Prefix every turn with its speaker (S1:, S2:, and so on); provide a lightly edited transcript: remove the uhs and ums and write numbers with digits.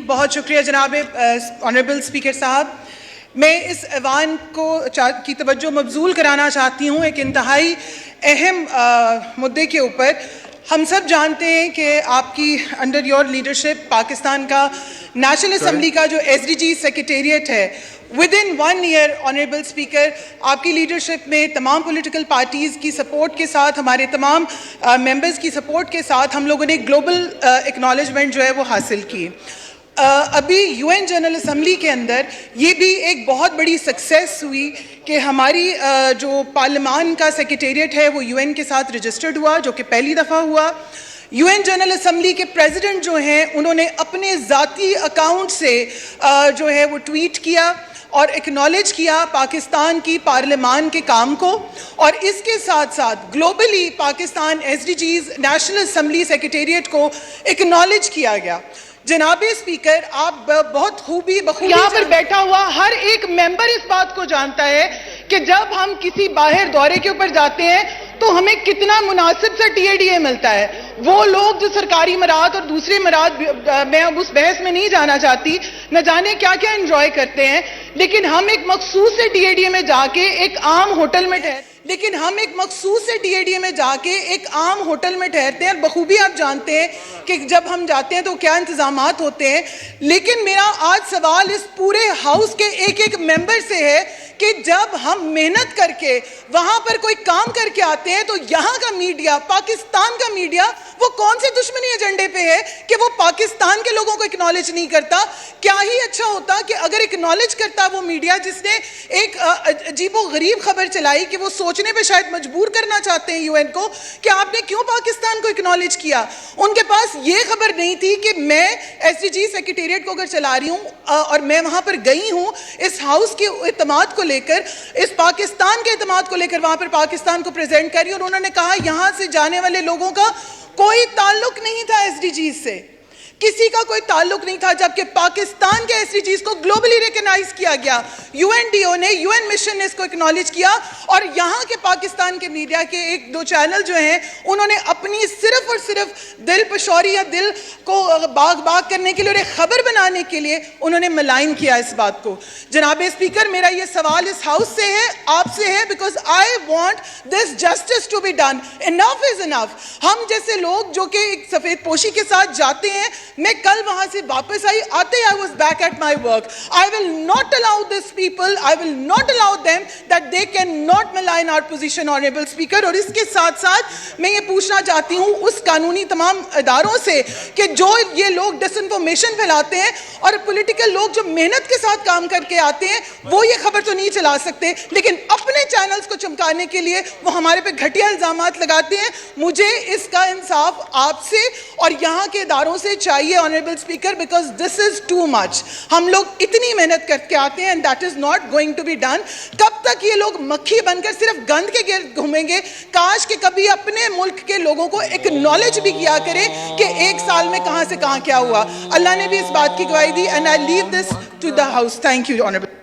S1: بہت شکریہ جناب آنریبل اسپیکر صاحب. میں اس ایوان کی توجہ مبذول کرانا چاہتی ہوں ایک انتہائی اہم مدعے کے اوپر. ہم سب جانتے ہیں کہ آپ کی انڈر یور لیڈرشپ پاکستان کا نیشنل اسمبلی کا جو SDG سیکریٹریٹ ہے ودن 1 ایئر آنریبل اسپیکر آپ کی لیڈرشپ میں تمام پولیٹیکل پارٹیز کی سپورٹ کے ساتھ ہمارے تمام ممبرز کی سپورٹ کے ساتھ ہم لوگوں نے گلوبل اکنالجمنٹ جو ہے وہ حاصل کی. ابھی UN جنرل اسمبلی کے اندر یہ بھی ایک بہت بڑی سکسیس ہوئی کہ ہماری جو پارلیمان کا سیکریٹریٹ ہے وہ UN کے ساتھ رجسٹرڈ ہوا، جو کہ پہلی دفعہ ہوا. UN جنرل اسمبلی کے پریزیڈنٹ جو ہیں انہوں نے اپنے ذاتی اکاؤنٹ سے جو ہے وہ ٹویٹ کیا اور اکنالج کیا پاکستان کی پارلیمان کے کام کو، اور اس کے ساتھ ساتھ globally Pakistan SDGs national assembly secretariat کو اکنالج کیا گیا. جناب اسپیکر، آپ بہت خوبی یہاں پر بیٹھا ہوا ہر ایک ممبر اس بات کو جانتا ہے کہ جب ہم کسی باہر دورے کے اوپر جاتے ہیں تو ہمیں کتنا مناسب سا TADA ملتا ہے. وہ لوگ جو سرکاری مراد اور دوسرے مراد، میں اب اس بحث میں نہیں جانا چاہتی، نہ جانے کیا کیا انجوائے کرتے ہیں، لیکن ہم ایک مخصوص سے TADA میں جا کے ایک عام ہوٹل میں ٹھہرتے ہیں. بخوبی آپ جانتے ہیں کہ جب ہم جاتے ہیں تو کیا انتظامات ہوتے ہیں. لیکن میرا آج سوال اس پورے ہاؤس کے ایک ایک ممبر سے ہے کہ جب ہم محنت کر کے وہاں پر کوئی کام کر کے آتے ہیں تو یہاں کا میڈیا، پاکستان کا میڈیا، وہ کون سے دشمنی ایجنڈے پہ ہے کہ وہ پاکستان کے لوگوں کو اکنالج نہیں کرتا. کیا ہی اچھا ہوتا کہ اگر اکنالج کرتا وہ میڈیا جس نے ایک عجیب و غریب خبر چلائی کہ وہ سوچنے پہ شاید مجبور کرنا چاہتے ہیں UN کو کہ آپ نے کیوں پاکستان کو اکنالج کیا. ان کے پاس یہ خبر نہیں تھی کہ میں SDG سیکریٹریٹ کو اگر چلا رہی ہوں اور میں وہاں پر گئی ہوں اس ہاؤس کے اعتماد کو لے کر، اس پاکستان کے اعتماد کو لے کر وہاں پر پاکستان کو پریزنٹ کری، اور انہوں نے کہا یہاں سے جانے والے لوگوں کا کوئی تعلق نہیں تھا SDGs سے، کسی کا کوئی تعلق نہیں تھا، جبکہ پاکستان کے SDGs کو گلوبلی ریکگنائز کیا گیا. UNDO نے، UN مشن نے اس کو اکنالج کیا، اور یہاں کے پاکستان کے میڈیا کے ایک دو چینل جو ہیں انہوں نے اپنی صرف اور صرف دل پشوری یا دل کو باغ کرنے کے لیے اور ایک خبر بنانے کے لیے انہوں نے ملائن کیا اس بات کو. جناب اسپیکر، میرا یہ سوال اس ہاؤس سے ہے، آپ سے ہے، because I want this justice to be done. Enough is enough. ہم جیسے لوگ جو کہ ایک سفید پوشی کے ساتھ جاتے ہیں، میں کل وہاں سے واپس آئی، آتے I was back at my work. I will not allow these people, I will not allow them that they cannot malign our position, Honorable Speaker. اور اس کے ساتھ ساتھ میں یہ پوچھنا چاہتی ہوں اس قانونی تمام اداروں سے کہ جو یہ لوگ ڈس انفارمیشن پھیلاتے ہیں اور پولیٹیکل لوگ جو محنت کے ساتھ کام کر کے آتے ہیں وہ یہ خبر تو نہیں چلا سکتے، لیکن اپنے چینلز کو چمکانے کے لیے وہ ہمارے پہ گھٹیا الزامات لگاتے ہیں. مجھے اس کا انصاف آپ سے اور یہاں کے اداروں سے چاہیے Honorable Speaker, because this is too much. ہم لوگ اتنی محنت کر کے آتے ہیں and that is not going to be done. کب تک یہ لوگ مکھی بن کر صرف گند کے گرد گھومیں گے؟ کاش کہ کبھی اپنے ملک کے لوگوں کو اکنالج بھی کیا کریں کہ ایک سال میں کہاں سے کہاں کیا ہوا. اللہ نے بھی اس بات کی گواہی دی and I leave this to the House. Thank you, Honorable.